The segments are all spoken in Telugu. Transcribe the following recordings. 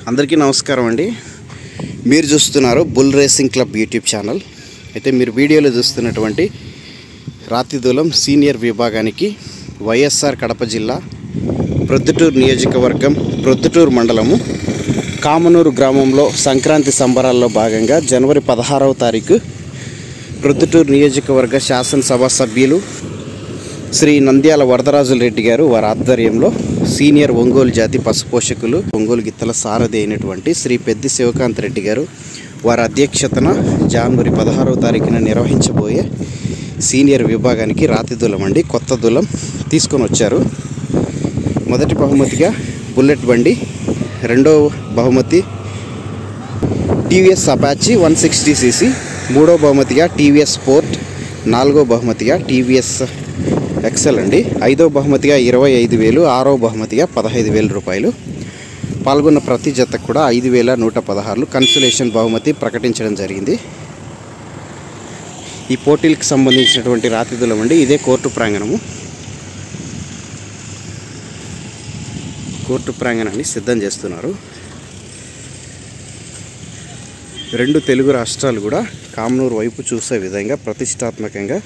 అందరికీ నమస్కారం అండి. మీరు చూస్తున్నారు bull racing club YouTube channel. అయితే మీరు వీడియోలో చూస్తున్నటువంటి రాతిదూలం సీనియర్ విభాగానికి వైఎస్ఆర్ కడప జిల్లా ప్రొద్దుటూరు నియోజకవర్గం ప్రొద్దుటూరు మండలము కామనూరు గ్రామంలో సంక్రాంతి సంబరాల్లో భాగంగా జనవరి 16వ తారీఖు ప్రొద్దుటూరు నియోజకవర్గ శాసనసభ సభ్యులు శ్రీ నంద్యాల వరదరాజుల రెడ్డి గారు వారి ఆధ్వర్యంలో సీనియర్ ఒంగోలు జాతి పశుపోషకులు ఒంగోలు గిత్తల సారథి అయినటువంటి శ్రీ పెద్ది శివకాంత్ రెడ్డి గారు వారి అధ్యక్షతన జనవరి 16వ తారీఖున నిర్వహించబోయే సీనియర్ విభాగానికి రాతిదూలం అండి కొత్త దూలం తీసుకొని వచ్చారు. మొదటి బహుమతిగా బుల్లెట్ బండి, రెండవ బహుమతి టీవీఎస్ అపాచీ 160cc, మూడో బహుమతిగా టీవీఎస్ స్పోర్ట్, నాలుగో బహుమతిగా టీవీఎస్ ఎక్సెల్ అండి, ఐదో బహుమతిగా 25,000, ఆరో బహుమతిగా 15,000 రూపాయలు. పాల్గొన్న ప్రతి జతకు కూడా 5,116 కన్సలేషన్ బహుమతి ప్రకటించడం జరిగింది. ఈ పోటీలకు సంబంధించినటువంటి రాతిదూలం అండి. ఇదే కోర్టు ప్రాంగణాన్ని సిద్ధం చేస్తున్నారు. రెండు తెలుగు రాష్ట్రాలు కూడా కామనూరు వైపు చూసే విధంగా ప్రతిష్టాత్మకంగా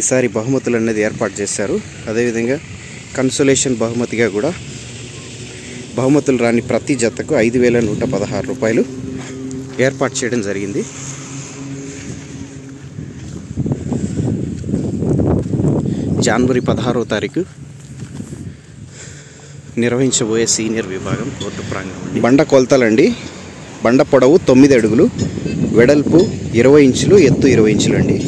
ఈసారి బహుమతులు అనేది ఏర్పాటు చేశారు. అదేవిధంగా కన్సోలేషన్ బహుమతిగా కూడా బహుమతులు రాని ప్రతి జతకు 5,116 రూపాయలు ఏర్పాటు చేయడం జరిగింది. జనవరి 16వ తారీఖు నిర్వహించబోయే సీనియర్ విభాగం కోర్టు ప్రాంగణం. బండ కొలతలండి. బండ పొడవు 9 అడుగులు, వెడల్పు 20 ఇంచులు, ఎత్తు 20 ఇంచులు అండి.